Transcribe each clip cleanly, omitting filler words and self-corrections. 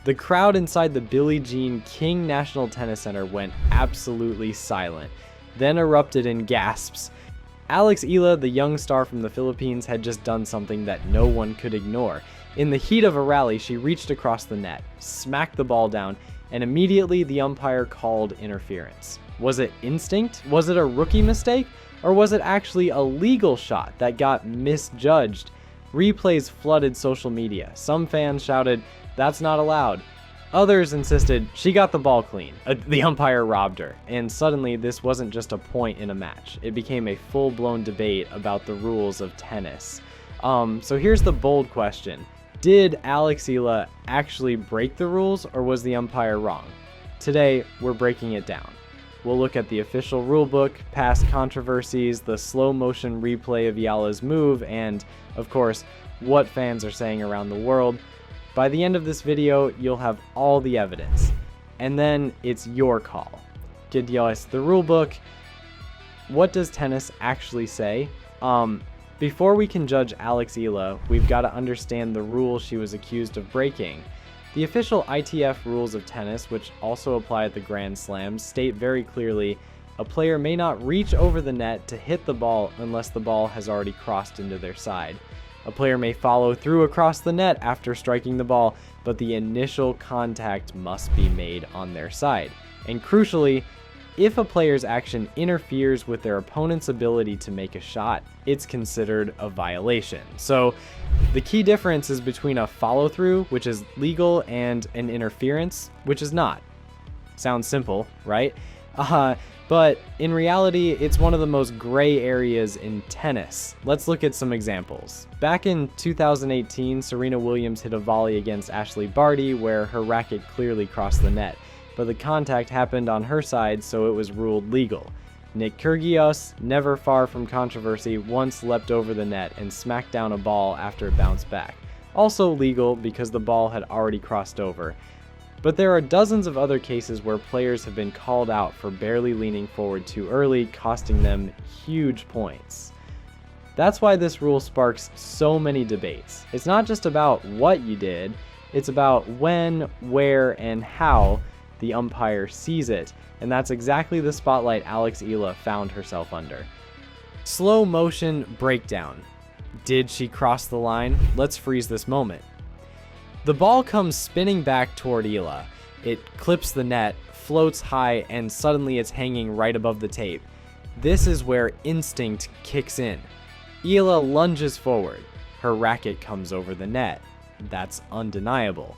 The crowd inside the Billie Jean King National Tennis Center went absolutely silent, then erupted in gasps. Eala, the young star from the Philippines, had just done something that no one could ignore. In the heat of a rally, she reached across the net, smacked the ball down, and immediately the umpire called interference. Was it instinct? Was it a rookie mistake? Or was it actually a legal shot that got misjudged? Replays flooded social media. Some fans shouted, "That's not allowed." Others insisted, "She got the ball clean. The umpire robbed her." And suddenly, this wasn't just a point in a match. It became a full-blown debate about the rules of tennis. So here's the bold question. Did Eala actually break the rules, or was the umpire wrong? Today, we're breaking it down. We'll look at the official rulebook, past controversies, the slow-motion replay of Eala's move, and, of course, what fans are saying around the world. By the end of this video, you'll have all the evidence. And then it's your call. Gidyois, the rulebook. What does tennis actually say? Before we can judge Eala, we've got to understand the rule she was accused of breaking. The official ITF rules of tennis, which also apply at the Grand Slams, state very clearly, a player may not reach over the net to hit the ball unless the ball has already crossed into their side. A player may follow through across the net after striking the ball, but the initial contact must be made on their side. And crucially, if a player's action interferes with their opponent's ability to make a shot, it's considered a violation. So the key difference is between a follow-through, which is legal, and an interference, which is not. Sounds simple, right? But in reality, it's one of the most gray areas in tennis. Let's look at some examples. Back in 2018, Serena Williams hit a volley against Ashley Barty where her racket clearly crossed the net, but the contact happened on her side, so it was ruled legal. Nick Kyrgios, never far from controversy, once leapt over the net and smacked down a ball after it bounced back. Also legal because the ball had already crossed over. But there are dozens of other cases where players have been called out for barely leaning forward too early, costing them huge points. That's why this rule sparks so many debates. It's not just about what you did, it's about when, where, and how the umpire sees it, and that's exactly the spotlight Eala found herself under. Slow motion breakdown. Did she cross the line? Let's freeze this moment. The ball comes spinning back toward Eala. It clips the net, floats high, and suddenly it's hanging right above the tape. This is where instinct kicks in. Eala lunges forward. Her racket comes over the net. That's undeniable.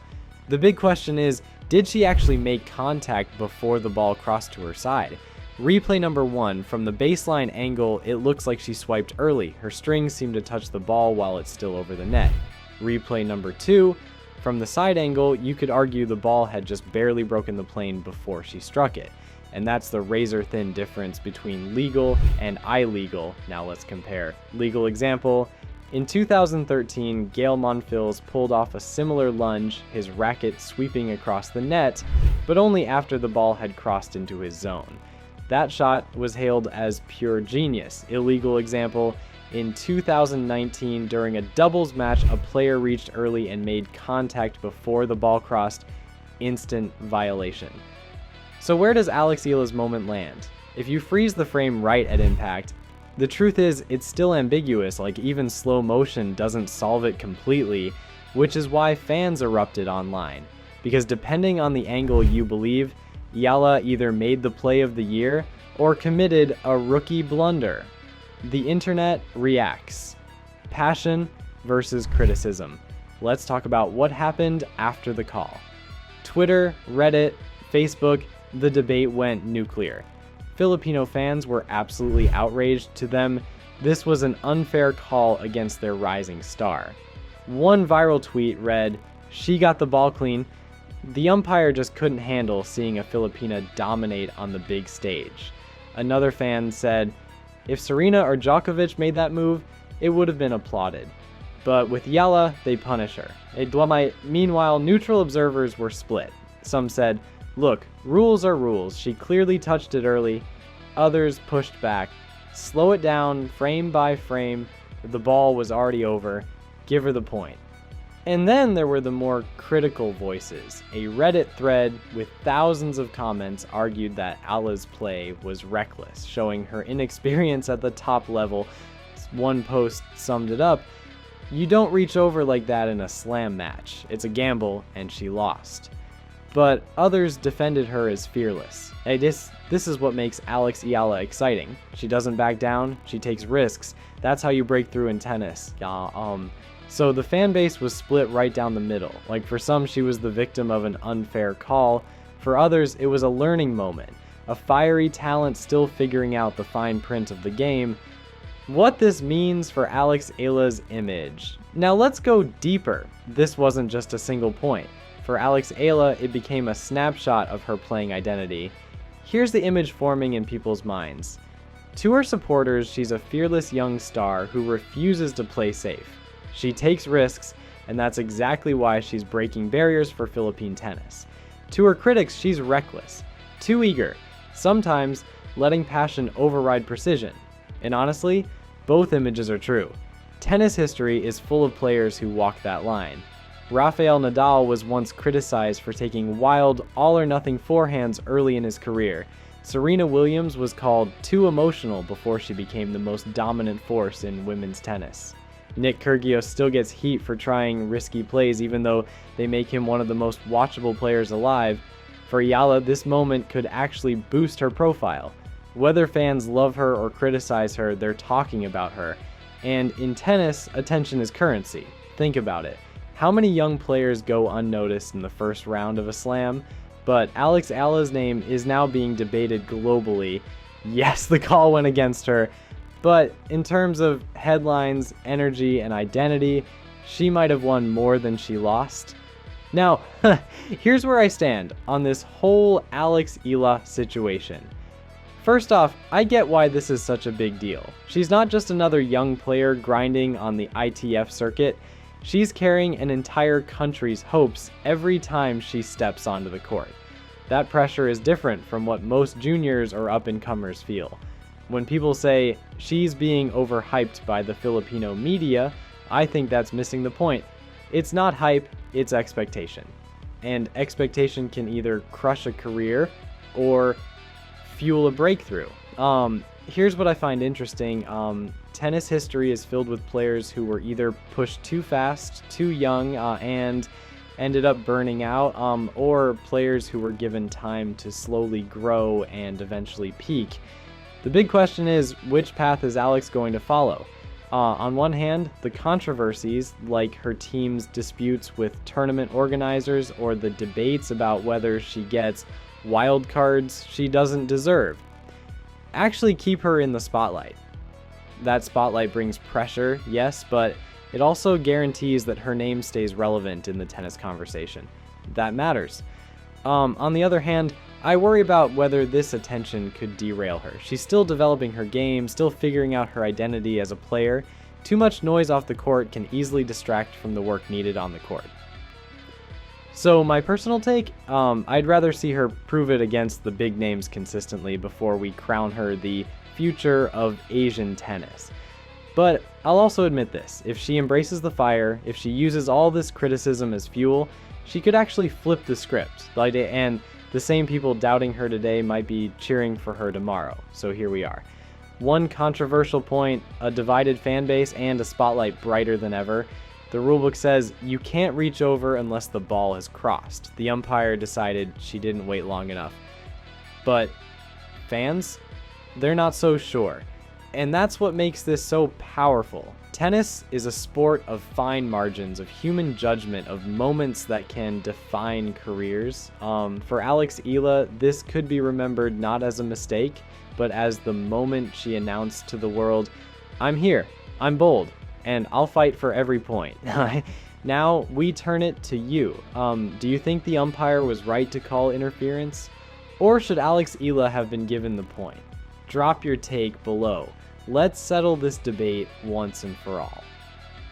The big question is, did she actually make contact before the ball crossed to her side? Replay number 1, from the baseline angle, it looks like she swiped early. Her strings seem to touch the ball while it's still over the net. Replay number 2, from the side angle, you could argue the ball had just barely broken the plane before she struck it. And that's the razor-thin difference between legal and illegal. Now let's compare. Legal example. In 2013, Gael Monfils pulled off a similar lunge, his racket sweeping across the net, but only after the ball had crossed into his zone. That shot was hailed as pure genius. Illegal example. In 2019, during a doubles match, a player reached early and made contact before the ball crossed. Instant violation. So where does Eala's moment land? If you freeze the frame right at impact, the truth is it's still ambiguous, like even slow motion doesn't solve it completely, which is why fans erupted online. Because depending on the angle you believe, Eala either made the play of the year or committed a rookie blunder. The internet reacts. Passion versus criticism. Let's talk about what happened after the call. Twitter, Reddit, Facebook, the debate went nuclear. Filipino fans were absolutely outraged. To them, this was an unfair call against their rising star. One viral tweet read, "She got the ball clean." The umpire just couldn't handle seeing a Filipina dominate on the big stage. Another fan said, "If Serena or Djokovic made that move, it would have been applauded. But with Eala, they punish her." Meanwhile, neutral observers were split. Some said, "Look, rules are rules. She clearly touched it early." Others pushed back. "Slow it down, frame by frame. The ball was already over. Give her the point." And then there were the more critical voices. A Reddit thread with thousands of comments argued that Eala's play was reckless, showing her inexperience at the top level. One post summed it up: "You don't reach over like that in a slam match. It's a gamble, and she lost." But others defended her as fearless. This is what makes Eala exciting. She doesn't back down, she takes risks. That's how you break through in tennis. So the fan base was split right down the middle. Like, for some, she was the victim of an unfair call. For others, it was a learning moment. A fiery talent still figuring out the fine print of the game. What this means for Eala's image. Now let's go deeper. This wasn't just a single point. For Eala, it became a snapshot of her playing identity. Here's the image forming in people's minds. To her supporters, she's a fearless young star who refuses to play safe. She takes risks, and that's exactly why she's breaking barriers for Philippine tennis. To her critics, she's reckless, too eager, sometimes letting passion override precision. And honestly, both images are true. Tennis history is full of players who walk that line. Rafael Nadal was once criticized for taking wild, all-or-nothing forehands early in his career. Serena Williams was called too emotional before she became the most dominant force in women's tennis. Nick Kyrgios still gets heat for trying risky plays, even though they make him one of the most watchable players alive. For Eala, this moment could actually boost her profile. Whether fans love her or criticize her, they're talking about her. And in tennis, attention is currency. Think about it. How many young players go unnoticed in the first round of a slam? But Eala's name is now being debated globally. Yes, the call went against her. But in terms of headlines, energy, and identity, she might have won more than she lost. Now, here's where I stand on this whole Eala situation. First off, I get why this is such a big deal. She's not just another young player grinding on the ITF circuit. She's carrying an entire country's hopes every time she steps onto the court. That pressure is different from what most juniors or up-and-comers feel. When people say she's being overhyped by the Filipino media, I think that's missing the point. It's not hype, it's expectation. And expectation can either crush a career or fuel a breakthrough. Here's what I find interesting. Tennis history is filled with players who were either pushed too fast, too young, and ended up burning out, or players who were given time to slowly grow and eventually peak. The big question is, which path is Alex going to follow? On one hand, the controversies, like her team's disputes with tournament organizers or the debates about whether she gets wild cards she doesn't deserve, actually keep her in the spotlight. That spotlight brings pressure, yes, but it also guarantees that her name stays relevant in the tennis conversation. That matters. On the other hand, I worry about whether this attention could derail her. She's still developing her game, still figuring out her identity as a player. Too much noise off the court can easily distract from the work needed on the court. So my personal take, I'd rather see her prove it against the big names consistently before we crown her the future of Asian tennis. But I'll also admit this, if she embraces the fire, if she uses all this criticism as fuel, she could actually flip the script. And the same people doubting her today might be cheering for her tomorrow. So here we are. One controversial point, a divided fan base, and a spotlight brighter than ever. The rulebook says you can't reach over unless the ball has crossed. The umpire decided she didn't wait long enough. But fans, they're not so sure. And that's what makes this so powerful. Tennis is a sport of fine margins, of human judgment, of moments that can define careers. For Eala, this could be remembered not as a mistake, but as the moment she announced to the world, "I'm here, I'm bold, and I'll fight for every point." Now we turn it to you. Do you think the umpire was right to call interference? Or should Eala have been given the point? Drop your take below. Let's settle this debate once and for all.